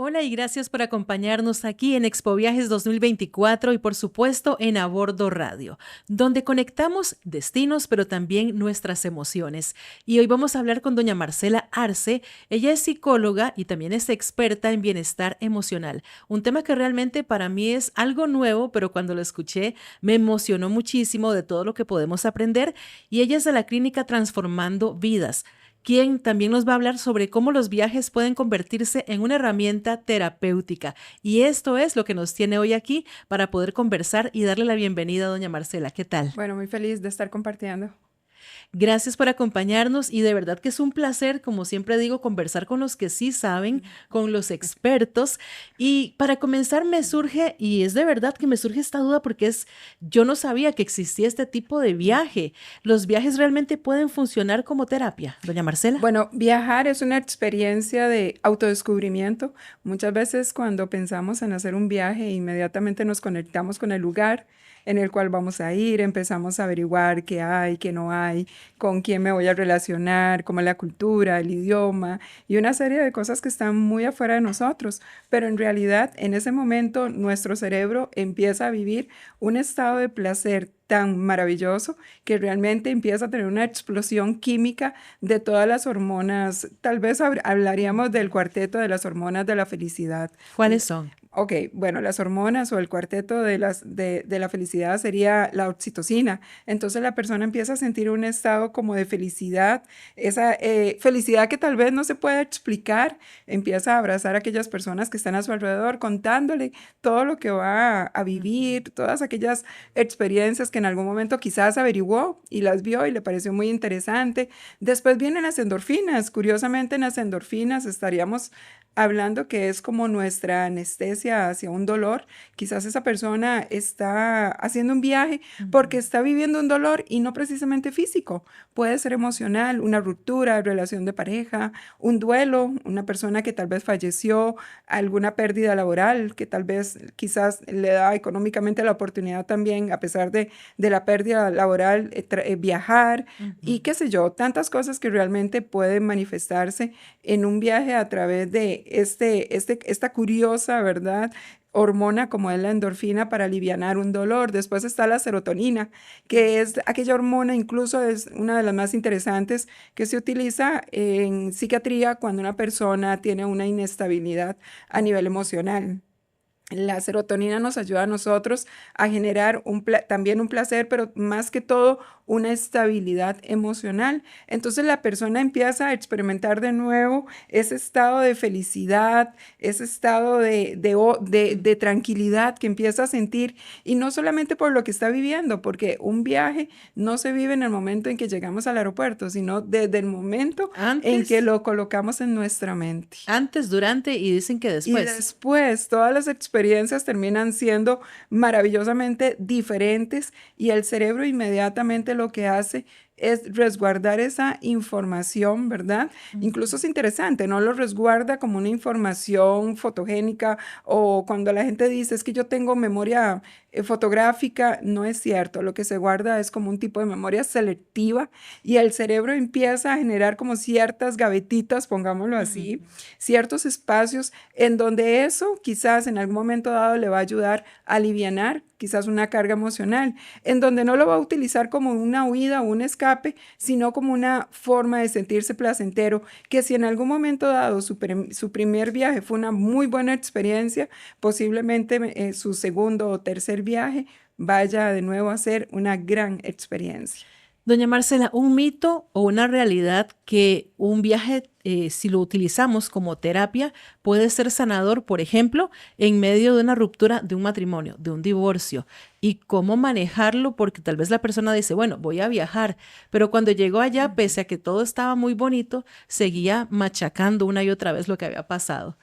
Hola y gracias por acompañarnos aquí en Expo Viajes 2024 y por supuesto en A Bordo Radio, donde conectamos destinos pero también nuestras emociones. Y hoy vamos a hablar con doña Marcela Arce. Ella es psicóloga y también es experta en bienestar emocional, un tema que realmente para mí es algo nuevo, pero cuando lo escuché me emocionó muchísimo de todo lo que podemos aprender, y ella es de la clínica Transformando Vidas, quien también nos va a hablar sobre cómo los viajes pueden convertirse en una herramienta terapéutica. Y esto es lo que nos tiene hoy aquí para poder conversar y darle la bienvenida a doña Marcela. ¿Qué tal? Bueno, muy feliz de estar compartiendo. Gracias por acompañarnos y de verdad que es un placer, como siempre digo, conversar con los que sí saben, con los expertos. Y para comenzar me surge, y es de verdad que me surge esta duda porque yo no sabía que existía este tipo de viaje. ¿Los viajes realmente pueden funcionar como terapia, doña Marcela? Bueno, viajar es una experiencia de autodescubrimiento. Muchas veces cuando pensamos en hacer un viaje, inmediatamente nos conectamos con el lugar en el cual vamos a ir, empezamos a averiguar qué hay, qué no hay, con quién me voy a relacionar, cómo es la cultura, el idioma y una serie de cosas que están muy afuera de nosotros. Pero en realidad, en ese momento, nuestro cerebro empieza a vivir un estado de placer tan maravilloso que realmente empieza a tener una explosión química de todas las hormonas. Tal vez hablaríamos del cuarteto de las hormonas de la felicidad. ¿Cuáles son? Ok, bueno, las hormonas o el cuarteto de la felicidad sería la oxitocina. Entonces la persona empieza a sentir un estado como de felicidad, esa felicidad que tal vez no se puede explicar, empieza a abrazar a aquellas personas que están a su alrededor, contándole todo lo que va a vivir, todas aquellas experiencias que en algún momento quizás averiguó y las vio y le pareció muy interesante. Después vienen las endorfinas. Curiosamente, en las endorfinas estaríamos hablando que es como nuestra anestesia hacia un dolor. Quizás esa persona está haciendo un viaje porque está viviendo un dolor y no precisamente físico. Puede ser emocional, una ruptura, relación de pareja, un duelo, una persona que tal vez falleció, alguna pérdida laboral que tal vez quizás le da económicamente la oportunidad también, a pesar de la pérdida laboral, viajar y Ujú. qué sé yo, tantas cosas que realmente pueden manifestarse en un viaje a través de esta curiosa, ¿verdad? Hormona como es la endorfina para alivianar un dolor. Después está la serotonina, que es aquella hormona, incluso es una de las más interesantes que se utiliza en psiquiatría cuando una persona tiene una inestabilidad a nivel emocional. La serotonina nos ayuda a nosotros a generar también un placer, pero más que todo una estabilidad emocional. Entonces la persona empieza a experimentar de nuevo ese estado de felicidad, ese estado de tranquilidad que empieza a sentir, y no solamente por lo que está viviendo, porque un viaje no se vive en el momento en que llegamos al aeropuerto, sino desde el momento en que Antes, lo colocamos en nuestra mente. antes, durante y dicen que Y después. después todas las experiencias terminan siendo maravillosamente diferentes, y el cerebro inmediatamente lo que hace es resguardar esa información, ¿verdad? Incluso es interesante, no lo resguarda como una información fotogénica, o cuando la gente dice es que yo tengo memoria fotográfica, no es cierto. Lo que se guarda es como un tipo de memoria selectiva, y el cerebro empieza a generar como ciertas gavetitas, pongámoslo así, Ujú. ciertos espacios en donde eso quizás en algún momento dado le va a ayudar a alivianar quizás una carga emocional, en donde no lo va a utilizar como una huida o un escape, sino como una forma de sentirse placentero, que si en algún momento dado su primer viaje fue una muy buena experiencia, posiblemente su segundo o tercer viaje vaya de nuevo a ser una gran experiencia. Doña Marcela, un mito o una realidad que un viaje, si lo utilizamos como terapia, puede ser sanador, por ejemplo, en medio de una ruptura de un matrimonio, de un divorcio, y cómo manejarlo, porque tal vez la persona dice, bueno, voy a viajar, pero cuando llegó allá, pese a que todo estaba muy bonito, seguía machacando una y otra vez lo que había pasado,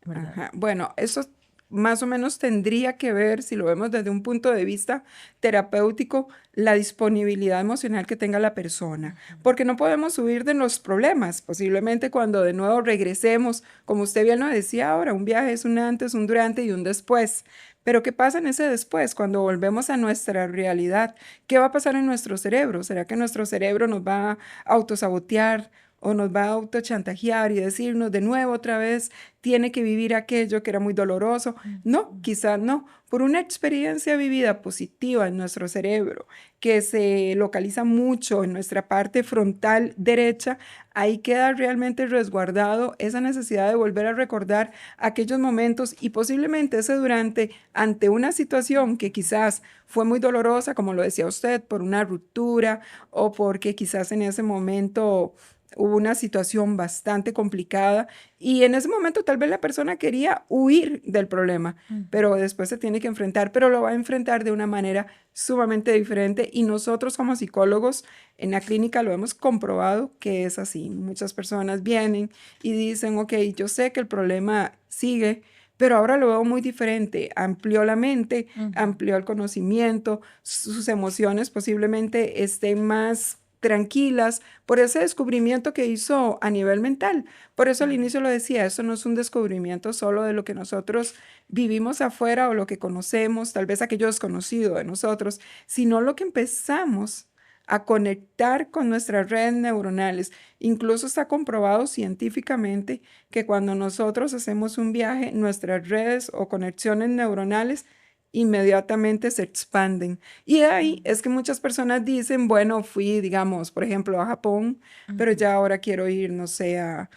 ¿verdad? Ajá. Bueno, eso más o menos tendría que ver, si lo vemos desde un punto de vista terapéutico, la disponibilidad emocional que tenga la persona, porque no podemos huir de los problemas. Posiblemente cuando de nuevo regresemos, como usted bien lo decía ahora, un viaje es un antes, un durante y un después. Pero ¿qué pasa en ese después? Cuando volvemos a nuestra realidad, ¿qué va a pasar en nuestro cerebro? ¿Será que nuestro cerebro nos va a autosabotear? o nos va a autochantajear y decirnos de nuevo otra vez, tiene que vivir aquello que era muy doloroso. No, quizás no. Por una experiencia vivida positiva en nuestro cerebro, que se localiza mucho en nuestra parte frontal derecha, ahí queda realmente resguardado esa necesidad de volver a recordar aquellos momentos y posiblemente ese durante ante una situación que quizás fue muy dolorosa, como lo decía usted, por una ruptura o porque quizás en ese momento hubo una situación bastante complicada y en ese momento tal vez la persona quería huir del problema, pero después se tiene que enfrentar, pero lo va a enfrentar de una manera sumamente diferente y nosotros como psicólogos en la clínica lo hemos comprobado que es así. Muchas personas vienen y dicen, ok, yo sé que el problema sigue, pero ahora lo veo muy diferente. Amplió la mente, amplió el conocimiento, sus emociones posiblemente estén más tranquilas por ese descubrimiento que hizo a nivel mental. Por eso al inicio lo decía, eso no es un descubrimiento solo de lo que nosotros vivimos afuera o lo que conocemos, tal vez aquello desconocido de nosotros, sino lo que empezamos a conectar con nuestras redes neuronales. Incluso está comprobado científicamente que cuando nosotros hacemos un viaje, nuestras redes o conexiones neuronales inmediatamente se expanden. Y de ahí es que muchas personas dicen, bueno, fui, digamos, por ejemplo, a Japón, pero ya ahora quiero ir, no sé, a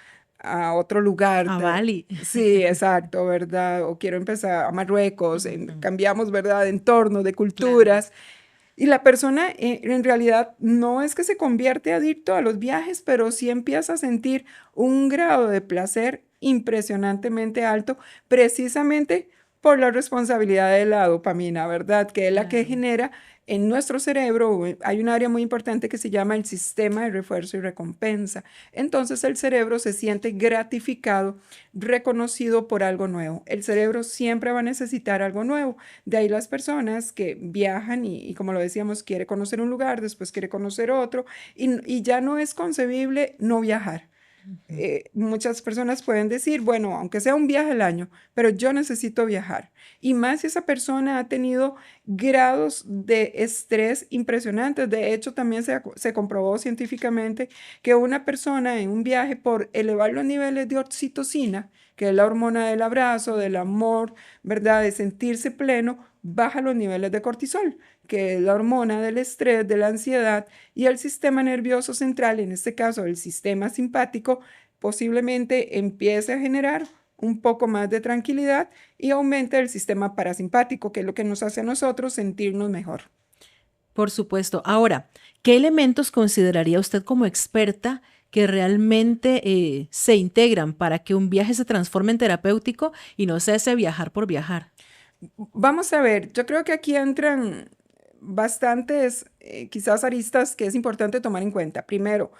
otro lugar. A Bali. Sí, exacto, ¿verdad? O quiero empezar a Marruecos, cambiamos, ¿verdad?, de entorno, de culturas. Claro. Y la persona en realidad no es que se convierte adicto a los viajes, pero sí empieza a sentir un grado de placer impresionantemente alto, precisamente por la responsabilidad de la dopamina, ¿verdad? Que es la que genera en nuestro cerebro. Hay un área muy importante que se llama el sistema de refuerzo y recompensa. Entonces el cerebro se siente gratificado, reconocido por algo nuevo. El cerebro siempre va a necesitar algo nuevo. De ahí las personas que viajan y como lo decíamos, quiere conocer un lugar, después quiere conocer otro y ya no es concebible no viajar. Muchas personas pueden decir, bueno, aunque sea un viaje al año, pero yo necesito viajar. Y más si esa persona ha tenido grados de estrés impresionantes. De hecho, también se comprobó científicamente que una persona en un viaje por elevar los niveles de oxitocina, que es la hormona del abrazo, del amor, ¿verdad?, de sentirse pleno, baja los niveles de cortisol, que es la hormona del estrés, de la ansiedad, y el sistema nervioso central, en este caso el sistema simpático, posiblemente empiece a generar un poco más de tranquilidad y aumente el sistema parasimpático, que es lo que nos hace a nosotros sentirnos mejor. Por supuesto. Ahora, ¿qué elementos consideraría usted como experta que realmente se integran para que un viaje se transforme en terapéutico y no sea ese viajar por viajar? Vamos a ver, yo creo que aquí entran bastantes quizás aristas que es importante tomar en cuenta. Primero,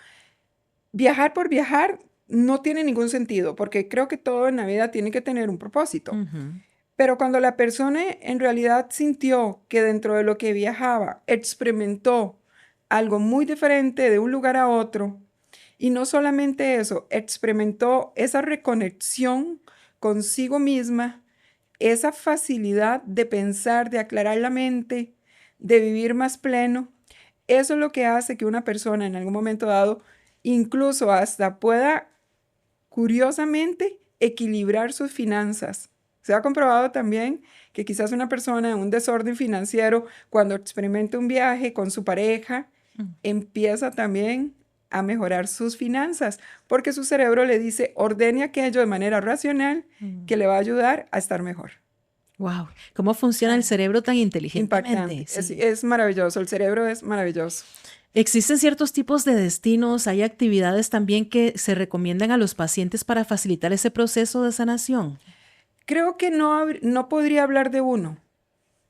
viajar por viajar no tiene ningún sentido, porque creo que todo en la vida tiene que tener un propósito. Pero cuando la persona en realidad sintió que dentro de lo que viajaba experimentó algo muy diferente de un lugar a otro, y no solamente eso, experimentó esa reconexión consigo misma, esa facilidad de pensar, de aclarar la mente, de vivir más pleno, eso es lo que hace que una persona en algún momento dado incluso hasta pueda, curiosamente, equilibrar sus finanzas. Se ha comprobado también que quizás una persona en un desorden financiero, cuando experimenta un viaje con su pareja, empieza también a mejorar sus finanzas, porque su cerebro le dice, ordene aquello de manera racional que le va a ayudar a estar mejor. Wow, ¿cómo funciona el cerebro tan inteligentemente? Impactante, Sí. es maravilloso, el cerebro es maravilloso. ¿Existen ciertos tipos de destinos? ¿Hay actividades también que se recomiendan a los pacientes para facilitar ese proceso de sanación? Creo que no podría hablar de uno.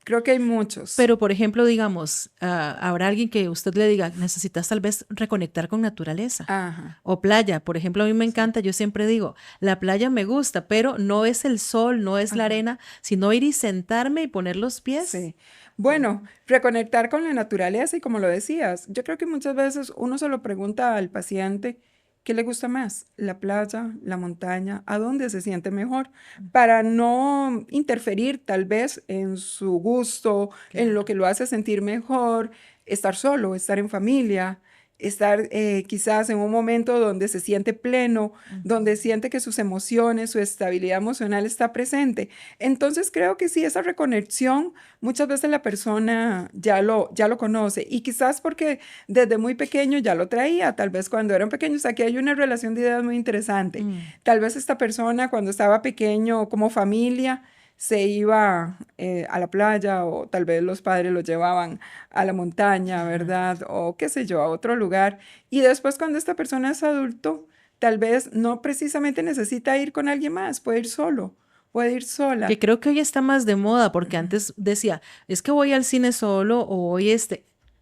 Creo que hay muchos. Pero, por ejemplo, digamos, habrá alguien que usted le diga, necesitas tal vez reconectar con naturaleza. Ajá. O playa, por ejemplo, a mí me encanta, yo siempre digo, la playa me gusta, pero no es el sol, no es la arena, sino ir y sentarme y poner los pies. Sí. Bueno, reconectar con la naturaleza y como lo decías, yo creo que muchas veces uno se lo pregunta al paciente, ¿qué le gusta más? ¿La playa, la montaña? ¿A dónde se siente mejor? Para no interferir tal vez en su gusto, en lo que lo hace sentir mejor, estar solo, estar en familia, estar quizás en un momento donde se siente pleno, donde siente que sus emociones, su estabilidad emocional está presente. Entonces creo que sí, esa reconexión, muchas veces la persona ya lo conoce y quizás porque desde muy pequeño ya lo traía, tal vez cuando eran pequeños. Aquí hay una relación de ideas muy interesante. Tal vez esta persona cuando estaba pequeño como familia se iba a la playa o tal vez los padres lo llevaban a la montaña, ¿verdad? O qué sé yo, a otro lugar. Y después cuando esta persona es adulto, tal vez no precisamente necesita ir con alguien más, puede ir solo, puede ir Que sola. creo que hoy está más de moda, porque antes decía, es que voy al cine solo o voy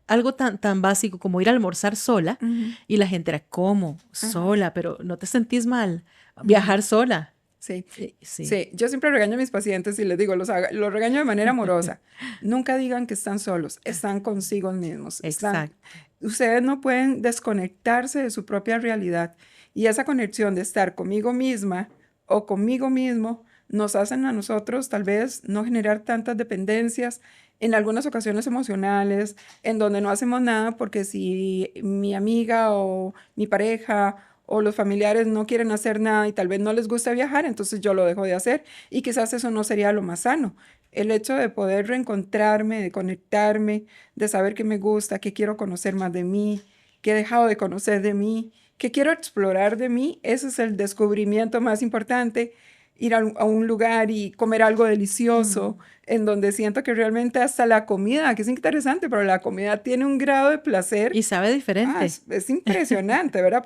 algo tan básico como ir a almorzar sola, Ujú, y la gente era, ¿cómo? ajá, Sola, pero no te sentís mal. ujú. Viajar sola. Sí, Sí, sí, yo siempre regaño a mis pacientes y les digo, los regaño de manera amorosa. Nunca digan que están solos, están consigo mismos, exacto. ustedes no pueden desconectarse de su propia realidad y esa conexión de estar conmigo misma o conmigo mismo nos hacen a nosotros tal vez no generar tantas dependencias en algunas ocasiones emocionales, en donde no hacemos nada porque si mi amiga o mi pareja o los familiares no quieren hacer nada y tal vez no les gusta viajar, entonces yo lo dejo de hacer y quizás eso no sería lo más sano. El hecho de poder reencontrarme, de conectarme, de saber qué me gusta, qué quiero conocer más de mí, qué he dejado de conocer de mí, qué quiero explorar de mí, ese es el descubrimiento más importante. Ir a un lugar y comer algo delicioso, Mm. en donde siento que realmente hasta la comida, que es interesante, pero la comida tiene un grado de placer. Y sabe diferente. Es impresionante, ¿verdad?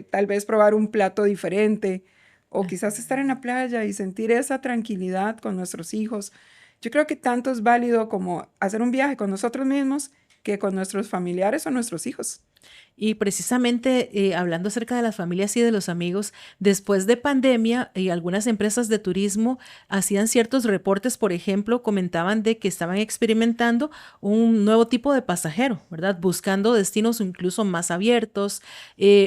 Tal vez probar un plato diferente o quizás estar en la playa y sentir esa tranquilidad con nuestros hijos. Yo creo que tanto es válido como hacer un viaje con nosotros mismos que con nuestros familiares o nuestros hijos. Y precisamente hablando acerca de las familias y de los amigos, después de pandemia, algunas empresas de turismo hacían ciertos reportes, por ejemplo, comentaban de que estaban experimentando un nuevo tipo de pasajero, ¿verdad? Buscando destinos incluso más abiertos.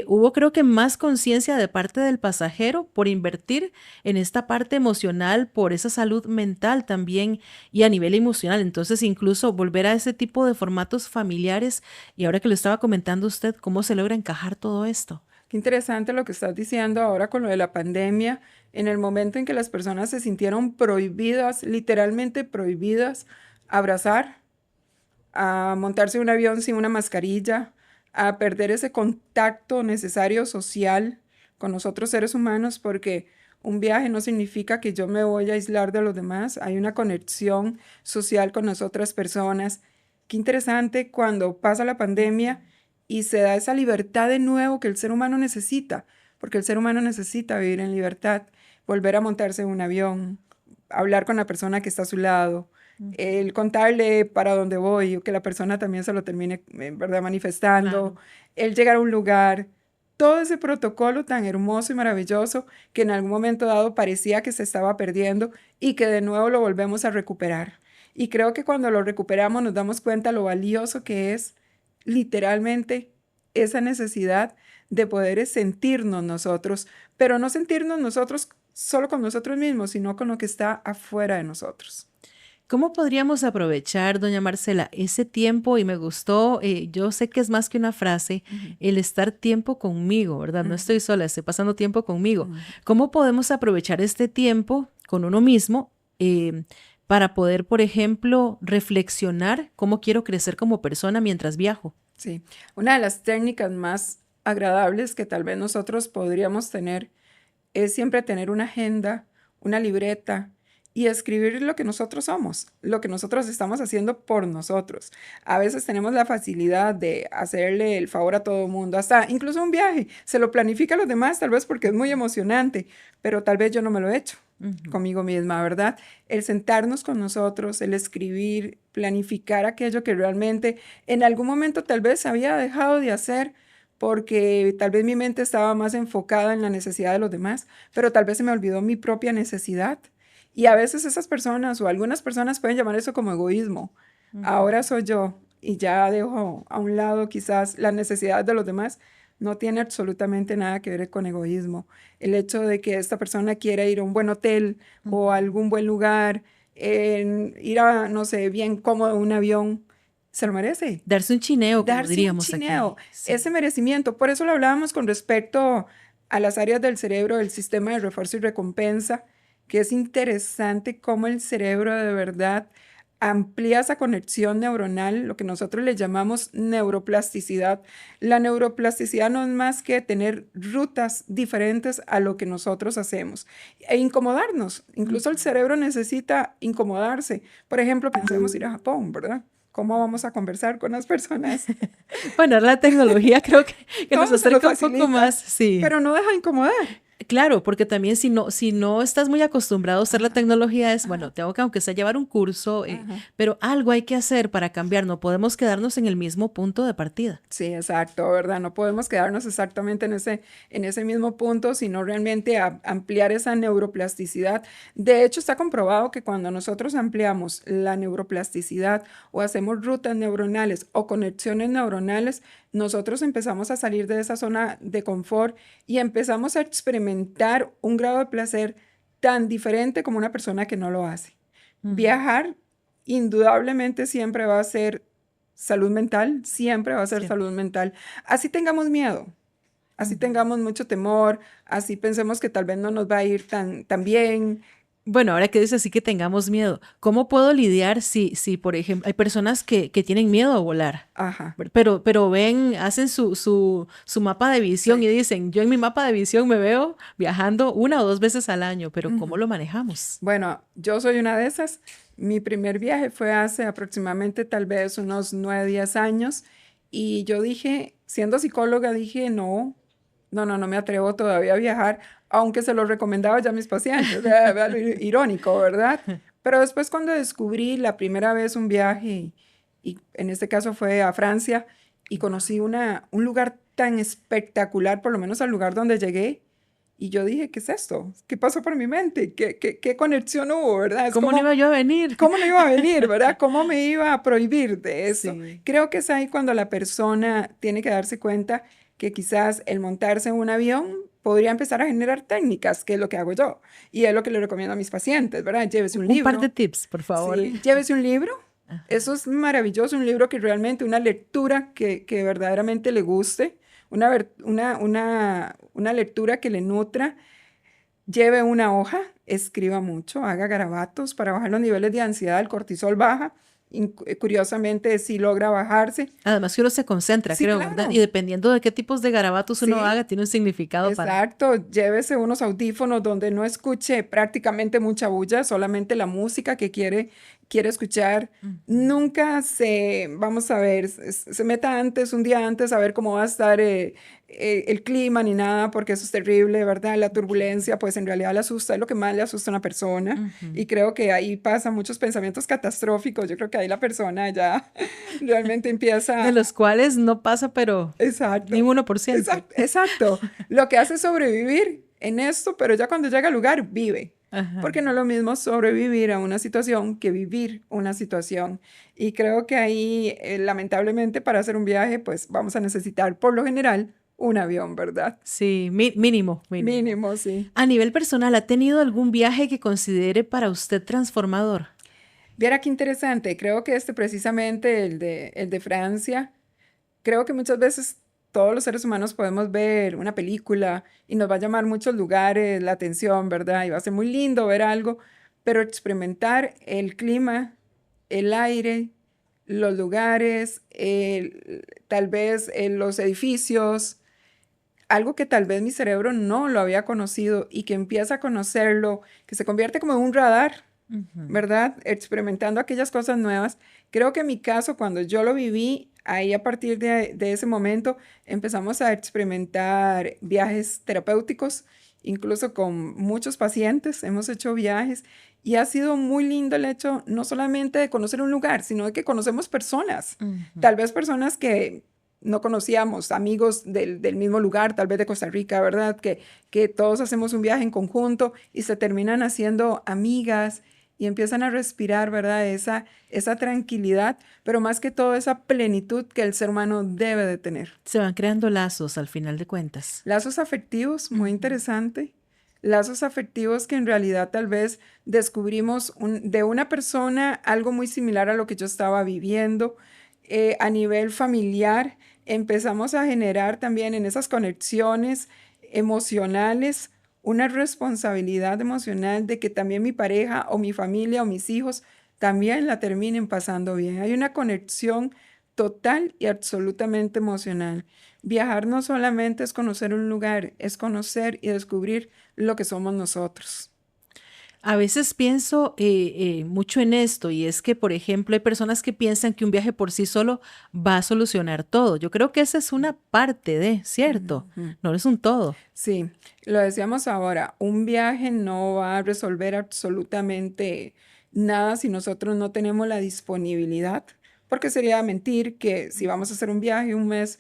Hubo creo que más conciencia de parte del pasajero por invertir en esta parte emocional, por esa salud mental también y a nivel emocional. Entonces, incluso volver a ese tipo de formatos familiares y ahora que lo estaba comentando usted, ¿cómo se logra encajar todo esto? Qué interesante lo que estás diciendo ahora con lo de la pandemia, en el momento en que las personas se sintieron prohibidas, literalmente prohibidas, a abrazar, a montarse en un avión sin una mascarilla, a perder ese contacto necesario social con los otros seres humanos, porque un viaje no significa que yo me voy a aislar de los demás, hay una conexión social con las otras personas. Qué interesante cuando pasa la pandemia y se da esa libertad de nuevo que el ser humano necesita, porque el ser humano necesita vivir en libertad, volver a montarse en un avión, hablar con la persona que está a su lado, el contarle para dónde voy, o que la persona también se lo termine, ¿verdad?, manifestando, Claro. el llegar a un lugar, todo ese protocolo tan hermoso y maravilloso que en algún momento dado parecía que se estaba perdiendo y que de nuevo lo volvemos a recuperar. Y creo que cuando lo recuperamos nos damos cuenta lo valioso que es literalmente esa necesidad de poder sentirnos nosotros, pero no sentirnos nosotros solo con nosotros mismos, sino con lo que está afuera de nosotros. ¿Cómo podríamos aprovechar, doña Marcela, ese tiempo? Y me gustó, yo sé que es más que una frase, Ujú, el estar tiempo conmigo, ¿verdad? No ujú, estoy sola, estoy pasando tiempo conmigo. ujú. ¿Cómo podemos aprovechar este tiempo con uno mismo para poder, por ejemplo, reflexionar cómo quiero crecer como persona mientras viajo? Sí, una de las técnicas más agradables que tal vez nosotros podríamos tener es siempre tener una agenda, una libreta y escribir lo que nosotros somos, lo que nosotros estamos haciendo por nosotros. A veces tenemos la facilidad de hacerle el favor a todo el mundo, hasta incluso un viaje, se lo planifica a los demás, tal vez porque es muy emocionante, pero tal vez yo no me lo he hecho Ujú. conmigo misma, ¿verdad? El sentarnos con nosotros, el escribir, planificar aquello que realmente en algún momento tal vez había dejado de hacer porque tal vez mi mente estaba más enfocada en la necesidad de los demás, pero tal vez se me olvidó mi propia necesidad. Y a veces esas personas o algunas personas pueden llamar eso como egoísmo. Ujú. Ahora soy yo y ya dejo a un lado quizás la necesidad de los demás. No tiene absolutamente nada que ver con egoísmo. El hecho de que esta persona quiera ir a un buen hotel o a Ujú. algún buen lugar, ir a, no sé, bien cómodo en un avión, se lo merece. Darse un chineo, como Darse un diríamos aquí. chineo, Sí. ese merecimiento. Por eso lo hablábamos con respecto a las áreas del cerebro del sistema de refuerzo y recompensa, que es interesante cómo el cerebro de verdad amplía esa conexión neuronal, lo que nosotros le llamamos neuroplasticidad. La neuroplasticidad no es más que tener rutas diferentes a lo que nosotros hacemos e incomodarnos. Incluso el cerebro necesita incomodarse. Por ejemplo, pensemos ir a Japón, ¿verdad? ¿Cómo vamos a conversar con las personas? Bueno, la tecnología creo que nos Todo se nos acerca un poco facilita, más, sí. pero no deja de incomodar. Claro, porque también si no estás muy acostumbrado a usar la Ajá, tecnología, es, bueno, ajá, tengo que aunque sea llevar un curso, ajá. pero algo hay que hacer para cambiar, no podemos quedarnos en el mismo punto de partida. Sí, exacto, ¿verdad? No podemos quedarnos exactamente en ese mismo punto, sino realmente ampliar esa neuroplasticidad. De hecho, está comprobado que cuando nosotros ampliamos la neuroplasticidad o hacemos rutas neuronales o conexiones neuronales, nosotros empezamos a salir de esa zona de confort y empezamos a experimentar un grado de placer tan diferente como una persona que no lo hace. Ujú. Viajar indudablemente siempre va a ser salud mental, siempre va a ser Siempre. salud mental. Así tengamos miedo, así Ujú. tengamos mucho temor, así pensemos que tal vez no nos va a ir tan bien. Bueno, ahora que dices así que tengamos miedo, ¿cómo puedo lidiar si por ejemplo, hay personas que tienen miedo a volar? Ajá, Pero ven, hacen su mapa de visión sí. y dicen, yo en mi mapa de visión me veo viajando 1 o 2 veces al año, pero ¿cómo Ujú. lo manejamos? Bueno, yo soy una de esas. Mi primer viaje fue hace aproximadamente tal vez unos 9, 10 años y yo dije, siendo psicóloga, dije, no me atrevo todavía a viajar, aunque se lo recomendaba ya a mis pacientes. Vea lo irónico, ¿verdad? Pero después cuando descubrí la primera vez un viaje, y en este caso fue a Francia, y conocí un lugar tan espectacular, por lo menos al lugar donde llegué, y yo dije, ¿qué es esto? ¿Qué pasó por mi mente? ¿Qué conexión hubo, verdad? Es ¿Cómo no como, iba yo a venir? ¿cómo no iba a venir, verdad? ¿Cómo me iba a prohibir de eso? Sí. Creo que es ahí cuando la persona tiene que darse cuenta que quizás el montarse en un avión podría empezar a generar técnicas, que es lo que hago yo. Y es lo que le recomiendo a mis pacientes, ¿verdad? Llévese un Un par de libro. tips, por favor. Sí, llévese un libro. Ajá. Eso es maravilloso, un libro que realmente, una lectura que verdaderamente le guste, una lectura que le nutra. Lleve una hoja, escriba mucho, haga garabatos para bajar los niveles de ansiedad, el cortisol baja. Curiosamente, sí logra bajarse. Además que uno se concentra, Sí, creo, ¿verdad? Y claro, dependiendo de qué tipos de garabatos uno sí, haga, tiene un significado para... exacto. Llévese unos audífonos donde no escuche prácticamente mucha bulla, solamente la música que quiere escuchar. Ujú. Nunca vamos a ver, se meta antes, un día antes, a ver cómo va a estar el clima ni nada, porque eso es terrible, ¿verdad? La Sí. turbulencia, pues en realidad le asusta, es lo que más le asusta a una persona. Ujú. Y creo que ahí pasan muchos pensamientos catastróficos. Yo creo que ahí la persona ya realmente De empieza. los cuales no pasa, pero ni Exacto, 1%. exacto, exacto. Lo que hace es sobrevivir en esto, pero ya cuando llega al lugar, vive. Ajá. Porque no es lo mismo sobrevivir a una situación que vivir una situación. Y creo que ahí, lamentablemente, para hacer un viaje, pues vamos a necesitar, por lo general, un avión, ¿verdad? Sí, mínimo, mínimo. Mínimo, sí. A nivel personal, ¿ha tenido algún viaje que considere para usted transformador? Viera qué interesante. Creo que precisamente, el de Francia. Creo que muchas veces todos los seres humanos podemos ver una película y nos va a llamar muchos lugares la atención, ¿verdad? Y va a ser muy lindo ver algo, pero experimentar el clima, el aire, los lugares, tal vez los edificios, algo que tal vez mi cerebro no lo había conocido y que empieza a conocerlo, que se convierte como en un radar, Ujú. ¿verdad? Experimentando aquellas cosas nuevas. Creo que en mi caso, cuando yo lo viví, ahí a partir de ese momento empezamos a experimentar viajes terapéuticos, incluso con muchos pacientes, hemos hecho viajes y ha sido muy lindo el hecho no solamente de conocer un lugar, sino de que conocemos personas, Ujú. tal vez personas que no conocíamos, amigos del mismo lugar, tal vez de Costa Rica, ¿verdad? Que todos hacemos un viaje en conjunto y se terminan haciendo amigas y empiezan a respirar, ¿verdad? Esa tranquilidad, pero más que todo esa plenitud que el ser humano debe de tener. Se van creando lazos al final de cuentas. Lazos afectivos, muy Ujú. interesante. Lazos afectivos que en realidad tal vez descubrimos de una persona algo muy similar a lo que yo estaba viviendo. a nivel familiar, empezamos a generar también en esas conexiones emocionales una responsabilidad emocional de que también mi pareja o mi familia o mis hijos también la terminen pasando bien. Hay una conexión total y absolutamente emocional. Viajar no solamente es conocer un lugar, es conocer y descubrir lo que somos nosotros. A veces pienso mucho en esto y es que, por ejemplo, hay personas que piensan que un viaje por sí solo va a solucionar todo. Yo creo que esa es una parte de, ¿cierto? Ujú. No es un todo. Sí, lo decíamos ahora, un viaje no va a resolver absolutamente nada si nosotros no tenemos la disponibilidad, porque sería mentir que si vamos a hacer un viaje un mes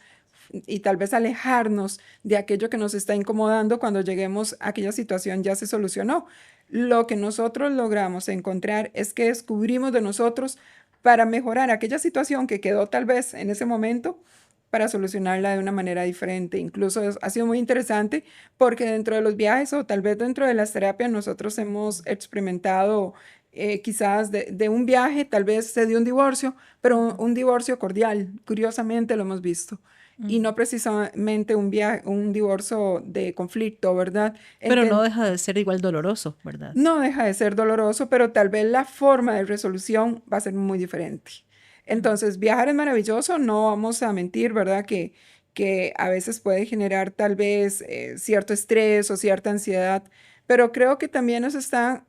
y tal vez alejarnos de aquello que nos está incomodando, cuando lleguemos a aquella situación ya se solucionó. Lo que nosotros logramos encontrar es que descubrimos de nosotros para mejorar aquella situación que quedó tal vez en ese momento, para solucionarla de una manera diferente. Incluso ha sido muy interesante porque dentro de los viajes o tal vez dentro de las terapias nosotros hemos experimentado quizás de un viaje, tal vez se dio un divorcio, pero un divorcio cordial, curiosamente lo hemos visto. Y no precisamente un divorcio de conflicto, ¿verdad? Pero no deja de ser igual doloroso, ¿verdad? No deja de ser doloroso, pero tal vez la forma de resolución va a ser muy diferente. Entonces, viajar es maravilloso, no vamos a mentir, ¿verdad? Que a veces puede generar tal vez cierto estrés o cierta ansiedad, pero creo que también eso está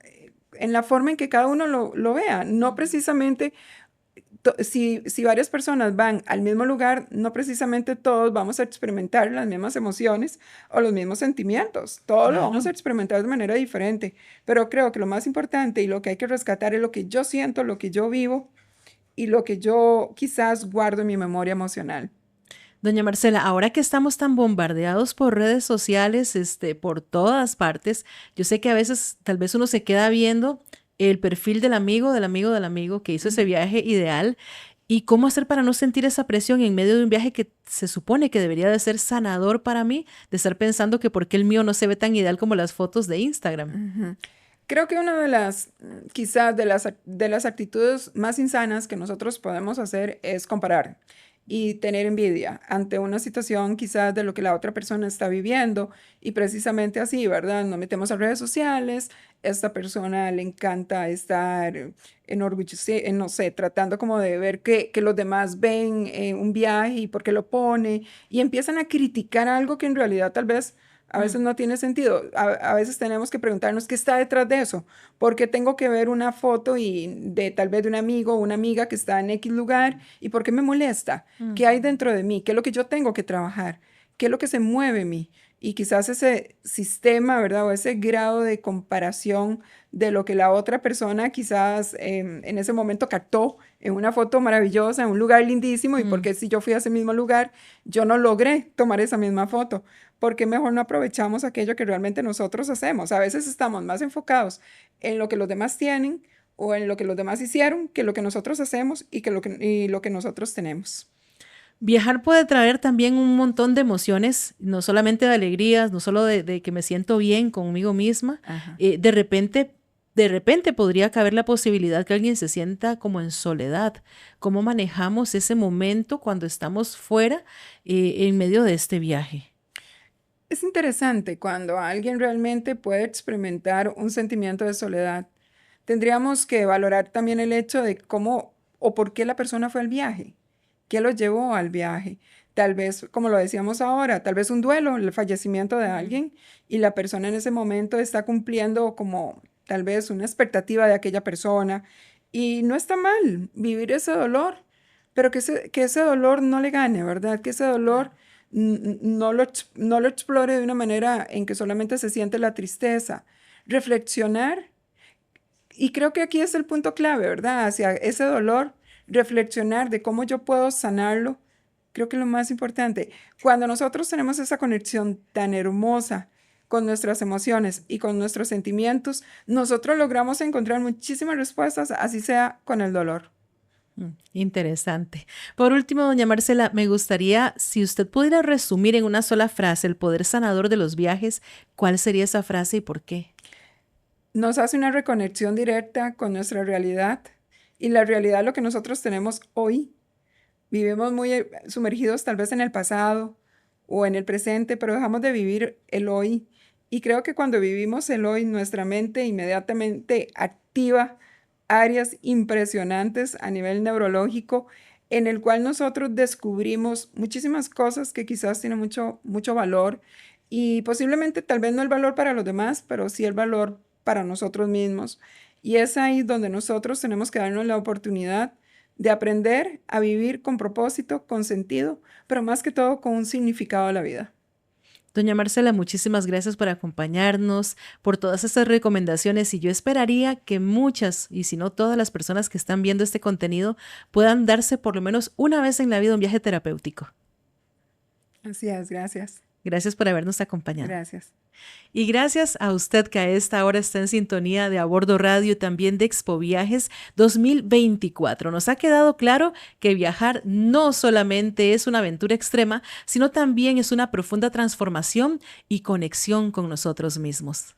en la forma en que cada uno lo vea, no precisamente si varias personas van al mismo lugar, no precisamente todos vamos a experimentar las mismas emociones o los mismos sentimientos. Todos lo vamos a Claro. experimentar de manera diferente. Pero creo que lo más importante y lo que hay que rescatar es lo que yo siento, lo que yo vivo y lo que yo quizás guardo en mi memoria emocional. Doña Marcela, ahora que estamos tan bombardeados por redes sociales, por todas partes, yo sé que a veces tal vez uno se queda viendo el perfil del amigo, del amigo, del amigo que hizo ese viaje ideal y cómo hacer para no sentir esa presión en medio de un viaje que se supone que debería de ser sanador para mí, de estar pensando que por qué el mío no se ve tan ideal como las fotos de Instagram. Ujú. Creo que una de las, quizás de las actitudes más insanas que nosotros podemos hacer es comparar y tener envidia ante una situación quizás de lo que la otra persona está viviendo y precisamente así, ¿verdad? Nos metemos a redes sociales, esta persona le encanta estar enorgulleciendo, no sé, tratando como de ver que los demás ven un viaje y por qué lo pone y empiezan a criticar algo que en realidad tal vez a Mm. veces no tiene sentido. A veces tenemos que preguntarnos qué está detrás de eso. ¿Por qué tengo que ver una foto y de tal vez de un amigo o una amiga que está en X lugar? ¿Y por qué me molesta? ¿Qué hay dentro de mí? ¿Qué es lo que yo tengo que trabajar? ¿Qué es lo que se mueve en mí? Y quizás ese sistema, ¿verdad? O ese grado de comparación de lo que la otra persona quizás en ese momento captó en una foto maravillosa, en un lugar lindísimo, y Mm. porque si yo fui a ese mismo lugar, yo no logré tomar esa misma foto. ¿Por qué mejor no aprovechamos aquello que realmente nosotros hacemos? A veces estamos más enfocados en lo que los demás tienen o en lo que los demás hicieron que lo que nosotros hacemos y lo que nosotros tenemos. Viajar puede traer también un montón de emociones, no solamente de alegrías, no solo de que me siento bien conmigo misma. Ajá. De repente podría caber la posibilidad que alguien se sienta como en soledad. ¿Cómo manejamos ese momento cuando estamos fuera, en medio de este viaje? Es interesante cuando alguien realmente puede experimentar un sentimiento de soledad. Tendríamos que valorar también el hecho de cómo o por qué la persona fue al viaje, qué lo llevó al viaje. Tal vez, como lo decíamos ahora, tal vez un duelo, el fallecimiento de Mm. alguien y la persona en ese momento está cumpliendo como tal vez una expectativa de aquella persona y no está mal vivir ese dolor, pero que ese dolor no le gane, ¿verdad? Que ese dolor no lo explore de una manera en que solamente se siente la tristeza. Reflexionar, y creo que aquí es el punto clave, ¿verdad? Hacia ese dolor, reflexionar de cómo yo puedo sanarlo, creo que es lo más importante. Cuando nosotros tenemos esa conexión tan hermosa con nuestras emociones y con nuestros sentimientos, nosotros logramos encontrar muchísimas respuestas, así sea con el dolor. Interesante. Por último, doña Marcela, me gustaría, si usted pudiera resumir en una sola frase el poder sanador de los viajes, ¿cuál sería esa frase y por qué? Nos hace una reconexión directa con nuestra realidad y la realidad, lo que nosotros tenemos hoy, Vivimos muy sumergidos tal vez en el pasado o en el presente, pero dejamos de vivir el hoy. Y creo que cuando vivimos el hoy, nuestra mente inmediatamente activa áreas impresionantes a nivel neurológico, en el cual nosotros descubrimos muchísimas cosas que quizás tienen mucho, mucho valor y posiblemente tal vez no el valor para los demás, pero sí el valor para nosotros mismos. Y es ahí donde nosotros tenemos que darnos la oportunidad de aprender a vivir con propósito, con sentido, pero más que todo con un significado de la vida. Doña Marcela, muchísimas gracias por acompañarnos, por todas estas recomendaciones y yo esperaría que muchas, y si no todas las personas que están viendo este contenido puedan darse por lo menos una vez en la vida un viaje terapéutico. Así es, gracias. Gracias por habernos acompañado. Gracias. Y gracias a usted que a esta hora está en sintonía de A Bordo Radio y también de Expo Viajes 2024. Nos ha quedado claro que viajar no solamente es una aventura extrema, sino también es una profunda transformación y conexión con nosotros mismos.